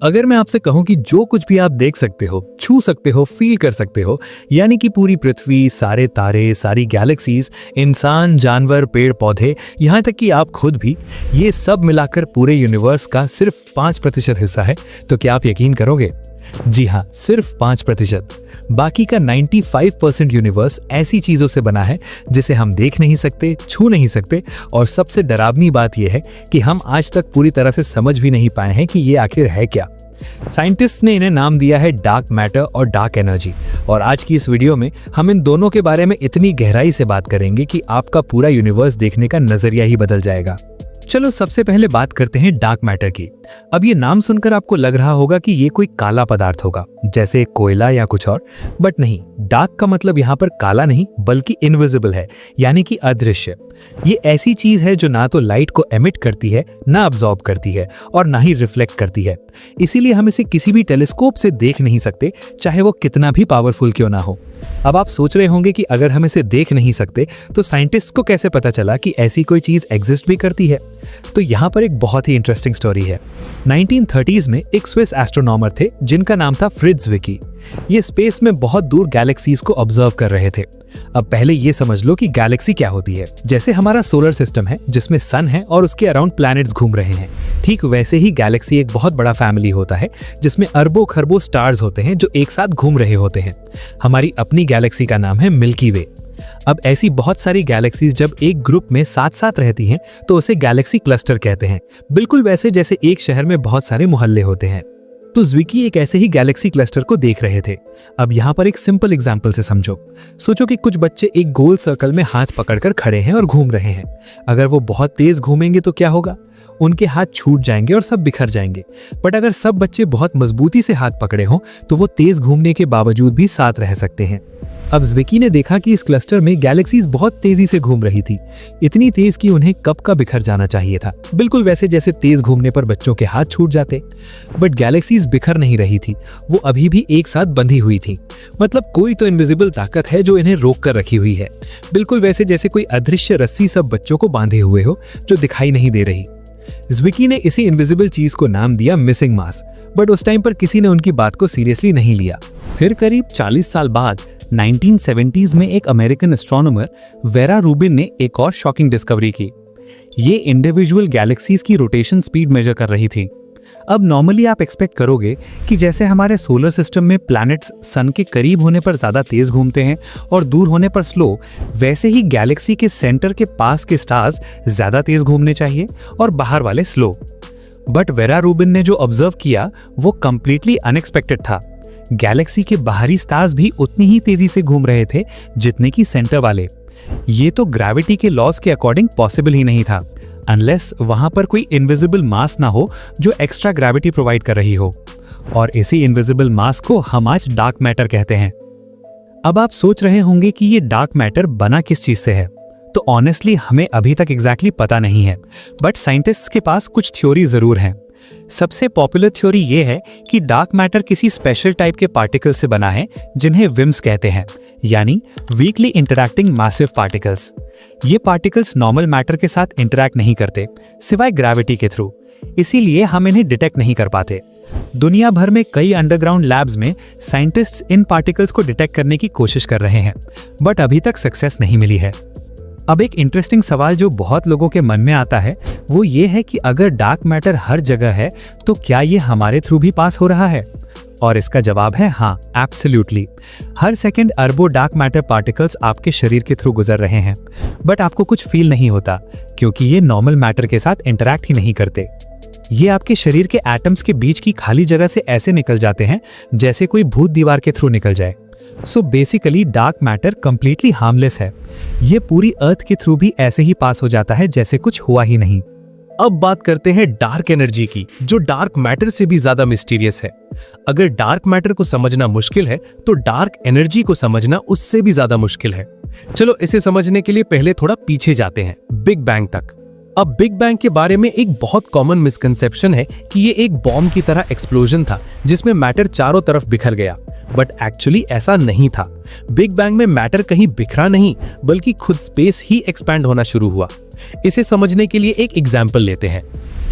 अगर मैं आपसे कहूं कि जो कुछ भी आप देख सकते हो, छू सकते हो, फील कर सकते हो, यानी कि पूरी पृथ्वी, सारे तारे, सारी गैलेक्सीज, इंसान, जानवर, पेड़ पौधे, यहाँ तक कि आप खुद भी, ये सब मिलाकर पूरे यूनिवर्स का सिर्फ 5% हिस्सा है, तो क्या आप यकीन करोगे? जी हाँ, सिर्फ 5%। बाकी का 95% यूनिवर्स ऐसी चीजों से बना है जिसे हम देख नहीं सकते, छू नहीं सकते, और सबसे डरावनी बात यह है कि हम आज तक पूरी तरह से समझ भी नहीं पाए हैं कि ये आखिर है क्या। साइंटिस्ट ने इन्हें नाम दिया है डार्क मैटर और डार्क एनर्जी, और आज की इस वीडियो में हम इन दोनों के बारे में इतनी गहराई से बात करेंगे कि आपका पूरा यूनिवर्स देखने का नजरिया ही बदल जाएगा। चलो सबसे पहले बात करते हैं डार्क मैटर की। अब ये नाम सुनकर आपको लग रहा होगा कि ये कोई काला पदार्थ होगा, जैसे कोयला या कुछ और, बट नहीं। डार्क का मतलब यहाँ पर काला नहीं बल्कि इनविजिबल है, यानी कि अदृश्य। ये ऐसी चीज है जो ना तो लाइट को एमिट करती है, ना अब्सॉर्ब करती है, और ना ही रिफ्लेक्ट करती है। इसीलिए हम इसे किसी भी टेलीस्कोप से देख नहीं सकते, चाहे वो कितना भी पावरफुल क्यों ना हो। अब आप सोच रहे होंगे कि अगर हम इसे देख नहीं सकते तो साइंटिस्ट को कैसे पता चला कि ऐसी कोई चीज एग्जिस्ट भी करती है? तो यहाँ पर एक बहुत ही इंटरेस्टिंग स्टोरी है। 1930s में एक स्विस एस्ट्रोनॉमर थे जिनका नाम था फ्रिट्ज ज़्विकी। ये स्पेस में बहुत दूर गैलेक्सीज को ऑब्जर्व कर रहे थे। अब पहले ये समझ लो कि गैलेक्सी क्या होती है। जैसे हमारा सोलर सिस्टम है जिसमें सन है और उसके अराउंड प्लैनेट्स घूम रहे हैं, ठीक वैसे ही गैलेक्सी एक बहुत बड़ा फैमिली होता है जिसमें अरबों खरबों स्टार्स होते हैं जो एक साथ घूम रहे होते हैं। हमारी अपनी गैलेक्सी का नाम है मिल्की वे। अब ऐसी बहुत सारी गैलेक्सीज जब एक ग्रुप में साथ साथ रहती हैं तो उसे गैलेक्सी क्लस्टर कहते हैं, बिल्कुल वैसे जैसे एक शहर में बहुत सारे मोहल्ले होते हैं। तो ज़्विकी एक ऐसे ही गैलेक्सी क्लस्टर को देख रहे थे। अब यहाँ पर एक सिंपल एग्जांपल से समझो। सोचो कि कुछ बच्चे एक गोल सर्कल में हाथ पकड़कर खड़े हैं और घूम रहे हैं। अगर वो बहुत तेज घूमेंगे तो क्या होगा? उनके हाथ छूट जाएंगे और सब बिखर जाएंगे। बट अगर सब बच्चे बहुत मजबूती से हाथ पकड़े हों तो वो तेज घूमने के बावजूद भी साथ रह सकते हैं। अब ज़्विकी ने देखा कि इस क्लस्टर में गैलेक्सीज बहुत तेजी से घूम रही थी, इतनी तेज कि उन्हें कब का बिखर जाना चाहिए था, बिल्कुल वैसे जैसे तेज घूमने पर बच्चों के हाथ छूट जाते। बट गैलेक्सीज बिखर नहीं रही थी, वो अभी भी एक साथ बंधी हुई थी। मतलब कोई तो इनविजिबल ताकत है जो इन्हें रोक कर रखी हुई है, बिल्कुल वैसे जैसे कोई अदृश्य रस्सी सब बच्चों को बांधे हुए हो जो दिखाई नहीं दे रही। ज़्विकी ने इसी इनविजिबल चीज को नाम दिया मिसिंग मास, बट उस टाइम पर किसी ने उनकी बात को सीरियसली नहीं लिया। फिर करीब 40 साल बाद 1970s में एक अमेरिकन एस्ट्रोनॉमर वेरा रूबिन ने एक और शॉकिंग डिस्कवरी की। ये इंडिविजुअल गैलेक्सीज की रोटेशन स्पीड मेजर कर रही थी। अब नॉर्मली आप एक्सपेक्ट करोगे कि जैसे हमारे सोलर सिस्टम में प्लैनेट्स सन के करीब होने पर ज्यादा तेज घूमते हैं और दूर होने पर स्लो, वैसे ही गैलेक्सी के सेंटर के पास के स्टार्स ज्यादा तेज घूमने चाहिए और बाहर वाले स्लो। बट वेरा रूबिन ने जो ऑब्जर्व किया वो कंप्लीटली अनएक्सपेक्टेड था। गैलेक्सी के बाहरी स्टार्स भी उतनी ही तेजी से घूम रहे थे जितने की सेंटर वाले। ये तो ग्रेविटी के लॉज के अकॉर्डिंग पॉसिबल ही नहीं था, अनलेस वहां पर कोई इनविजिबल मास ना हो जो एक्स्ट्रा ग्रेविटी प्रोवाइड कर रही हो। और इसी इनविजिबल मास को हम आज डार्क मैटर कहते हैं। अब आप सोच रहे होंगे कि ये डार्क मैटर बना किस चीज से है, तो ऑनेस्टली हमें अभी तक एग्जैक्टली पता नहीं है, बट साइंटिस्ट्स के पास कुछ थ्योरी जरूर हैं। सबसे पॉपुलर थ्योरी ये है कि डार्क मैटर किसी स्पेशल टाइप के पार्टिकल से बना है जिन्हें विम्स कहते हैं, यानी वीकली इंटरैक्टिंग मैसिव पार्टिकल्स। ये पार्टिकल्स नॉर्मल मैटर के साथ इंटरैक्ट नहीं करते सिवाय ग्रेविटी के थ्रू, इसीलिए हम इन्हें डिटेक्ट नहीं कर पाते। दुनिया भर में कई अंडरग्राउंड लैब्स में साइंटिस्ट्स इन पार्टिकल्स को डिटेक्ट करने की कोशिश कर रहे हैं, बट अभी तक सक्सेस नहीं मिली है। अब एक इंटरेस्टिंग सवाल जो बहुत लोगों के मन में आता है वो ये है कि अगर डार्क मैटर हर जगह है तो क्या ये हमारे थ्रू भी पास हो रहा है? और इसका जवाब है हाँ, एब्सोल्युटली। हर सेकंड अरबों डार्क मैटर पार्टिकल्स आपके शरीर के थ्रू गुजर रहे हैं, बट आपको कुछ फील नहीं होता क्योंकि ये नॉर्मल मैटर के साथ इंटरैक्ट ही नहीं करते। ये आपके शरीर के एटम्स के बीच की खाली जगह से ऐसे निकल जाते हैं जैसे कोई भूत दीवार के थ्रू निकल जाए। So basically dark matter completely harmless है। ये पूरी अर्थ के थ्रू भी ऐसे ही पास हो जाता है जैसे कुछ हुआ ही नहीं। अब बात करते हैं डार्क एनर्जी की, जो डार्क मैटर से भी ज्यादा मिस्टीरियस है। अगर डार्क मैटर को समझना मुश्किल है तो डार्क एनर्जी को समझना उससे भी ज्यादा मुश्किल है। चलो इसे समझने के लिए पहले थोड़ा पीछे जाते हैं, बिग बैंग तक। अब बिग बैंग के बारे में एक बहुत कॉमन मिसकंसेप्शन है कि ये एक बॉम्ब की तरह एक्सप्लोजन था जिसमें मैटर चारों तरफ बिखर गया, बट एक्चुअली ऐसा नहीं था। बिग बैंग में मैटर कहीं बिखरा नहीं बल्कि खुद स्पेस ही एक्सपैंड होना शुरू हुआ। इसे समझने के लिए एक एग्जाम्पल लेते हैं।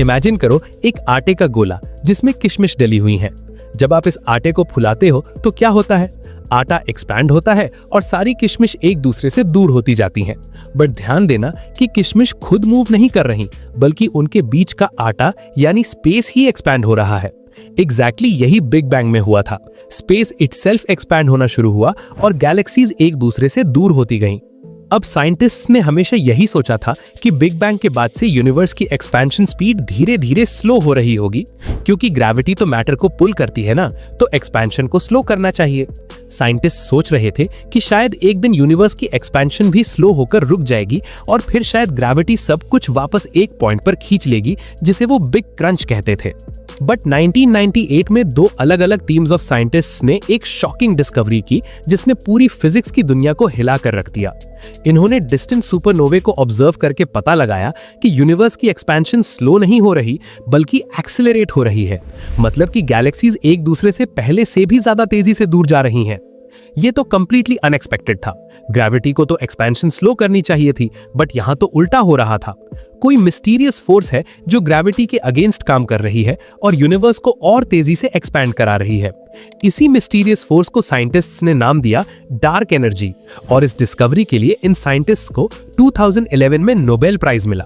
इमेजिन करो एक आटे का गोला जिसमें किशमिश डली हुई है। जब आप इस आटे को फुलाते हो तो क्या होता है? आटा एक्सपैंड होता है और सारी किशमिश एक दूसरे से दूर होती जाती हैं। बट ध्यान देना कि किशमिश खुद मूव नहीं कर रही, बल्कि उनके बीच का आटा यानी स्पेस ही एक्सपैंड हो रहा है। एग्जैक्टली यही बिग बैंग में हुआ था। स्पेस इटसेल्फ एक्सपैंड होना शुरू हुआ और गैलेक्सीज एक दूसरे से दूर होती गईं। अब साइंटिस्ट्स ने हमेशा यही सोचा था कि बिग बैंग के बाद से यूनिवर्स की एक्सपेंशन स्पीड धीरे धीरे स्लो हो रही होगी, क्योंकि ग्रेविटी तो मैटर को पुल करती है ना, तो एक्सपेंशन को स्लो करना चाहिए। साइंटिस्ट सोच रहे थे कि शायद एक दिन यूनिवर्स की एक्सपेंशन भी स्लो होकर रुक जाएगी और फिर शायद ग्रेविटी सब कुछ वापस एक पॉइंट पर खींच लेगी, जिसे वो बिग क्रंच कहते थे। बट 1998 में दो अलग अलग टीम्स ऑफ साइंटिस्ट्स ने एक शॉकिंग डिस्कवरी की जिसने पूरी फिजिक्स की दुनिया को हिला कर रख दिया। इन्होंने डिस्टेंट सुपरनोवे को ऑब्जर्व करके पता लगाया कि यूनिवर्स की एक्सपेंशन स्लो नहीं हो रही बल्कि एक्सेलरेट हो रही है। मतलब कि गैलेक्सीज एक दूसरे से पहले से भी ज्यादा तेजी से दूर जा रही हैं। ये तो कंप्लीटली अनएक्सपेक्टेड था। ग्रेविटी को तो एक्सपेंशन स्लो करनी चाहिए थी, बट यहां तो उल्टा हो रहा था। कोई मिस्टीरियस फोर्स है जो ग्रेविटी के अगेंस्ट काम कर रही है और यूनिवर्स को और तेजी से एक्सपैंड करा रही है। इसी मिस्टीरियस फोर्स को साइंटिस्ट्स ने नाम दिया डार्क एनर्जी, और इस डिस्कवरी के लिए इन साइंटिस्ट्स को 2011 में नोबेल प्राइज मिला।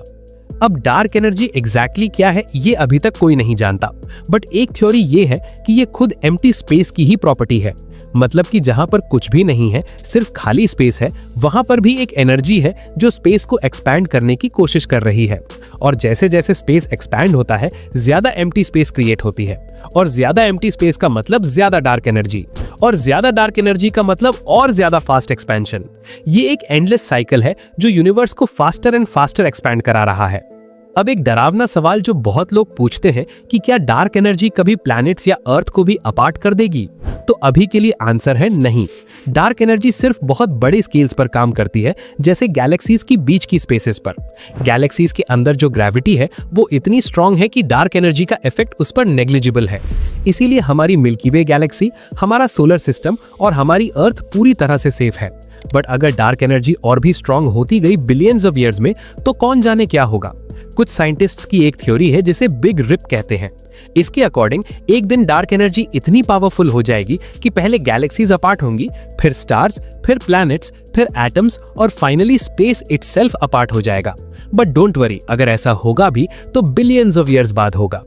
अब डार्क एनर्जी एग्जैक्टली क्या है ये अभी तक कोई नहीं जानता, बट एक थ्योरी ये है कि ये खुद एम्प्टी स्पेस की ही प्रॉपर्टी है। मतलब कि जहां पर कुछ भी नहीं है, सिर्फ खाली स्पेस है, वहां पर भी एक एनर्जी है जो स्पेस को एक्सपैंड करने की कोशिश कर रही है। और जैसे जैसे स्पेस एक्सपैंड होता है, ज्यादा एम्प्टी स्पेस क्रिएट होती है, और ज्यादा एम्प्टी स्पेस का मतलब ज्यादा डार्क एनर्जी, और ज्यादा डार्क एनर्जी का मतलब और ज्यादा फास्ट एक्सपेंशन। ये एक एंडलेस साइकिल है जो यूनिवर्स को फास्टर एंड फास्टर एक्सपैंड करा रहा है। अब एक डरावना सवाल जो बहुत लोग पूछते हैं कि क्या डार्क एनर्जी कभी प्लैनेट्स या अर्थ को भी अपार्ट कर देगी? तो अभी के लिए आंसर है नहीं। डार्क एनर्जी सिर्फ बहुत बड़े स्केल्स पर काम करती है, जैसे गैलेक्सीज की बीच की स्पेसेस पर। गैलेक्सीज के अंदर जो ग्रेविटी है वो इतनी स्ट्रांग है कि डार्क एनर्जी का इफेक्ट उस पर नेग्लिजिबल है। इसीलिए हमारी मिल्की वे गैलेक्सी, हमारा सोलर सिस्टम और हमारी अर्थ पूरी तरह से सेफ है। बट अगर डार्क एनर्जी और भी स्ट्रांग होती गई बिलियंस ऑफ ईयर्स में, तो कौन जाने क्या होगा। कुछ साइंटिस्ट्स की एक थ्योरी है जिसे बिग रिप कहते हैं। इसके अकॉर्डिंग एक दिन डार्क एनर्जी इतनी पावरफुल हो जाएगी कि पहले गैलेक्सीज अपार्ट होंगी, फिर स्टार्स, फिर प्लैनेट्स, फिर एटम्स और फाइनली स्पेस इटसेल्फ अपार्ट हो जाएगा। बट डोंट वरी, अगर ऐसा होगा भी तो बिलियंस ऑफ ईयर्स बाद होगा।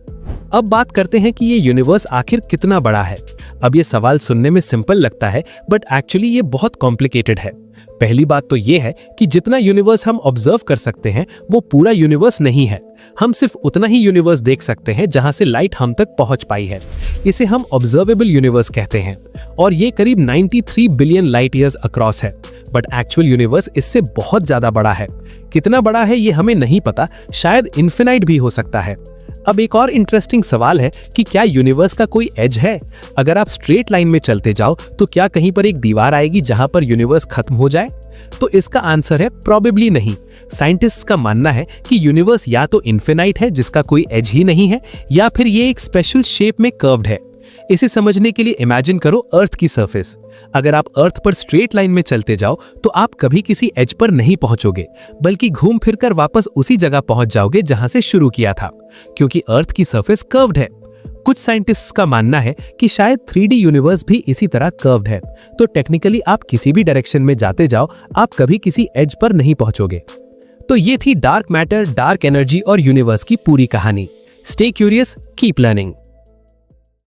अब बात करते हैं कि ये यूनिवर्स आखिर कितना बड़ा है। अब ये सवाल सुनने में सिंपल लगता है, बट एक्चुअली ये बहुत कॉम्प्लिकेटेड है। पहली बात तो ये है कि जितना यूनिवर्स हम ऑब्जर्व कर सकते हैं वो पूरा यूनिवर्स नहीं है। हम सिर्फ उतना ही यूनिवर्स देख सकते हैं जहां से लाइट हम तक पहुंच पाई है। इसे हम ऑब्जर्वेबल यूनिवर्स कहते हैं, और ये करीब 93 बिलियन लाइट ईयर्स अक्रॉस है। बट एक्चुअल यूनिवर्स इससे बहुत ज्यादा बड़ा है। कितना बड़ा है ये हमें नहीं पता, शायद इन्फिनाइट भी हो सकता है। अब एक और इंटरेस्टिंग सवाल है कि क्या यूनिवर्स का कोई एज है? अगर आप स्ट्रेट लाइन में चलते जाओ तो क्या कहीं पर एक दीवार आएगी जहां पर यूनिवर्स खत्म हो जाए? तो इसका आंसर है प्रोबेबली नहीं। साइंटिस्ट्स का मानना है कि यूनिवर्स या तो इन्फिनाइट है जिसका कोई एज ही नहीं है, या फिर ये एक स्पेशल शेप में कर्व्ड है। इसे समझने के लिए इमेजिन करो अर्थ की सरफेस। अगर आप अर्थ पर स्ट्रेट लाइन में चलते जाओ तो आप कभी किसी एज पर नहीं पहुंचोगे, बल्कि घूम फिरकर वापस उसी जगह पहुंच जाओगे जहां से शुरू किया था, क्योंकि अर्थ की सरफेस कर्व्ड है। कुछ साइंटिस्ट्स का मानना है कि शायद 3D यूनिवर्स भी इसी तरह कर्व्ड है, तो टेक्निकली आप किसी भी डायरेक्शन में जाते जाओ, आप कभी किसी एज पर नहीं पहुंचोगे। तो ये थी डार्क मैटर, डार्क एनर्जी और यूनिवर्स की पूरी कहानी। Stay curious, keep learning.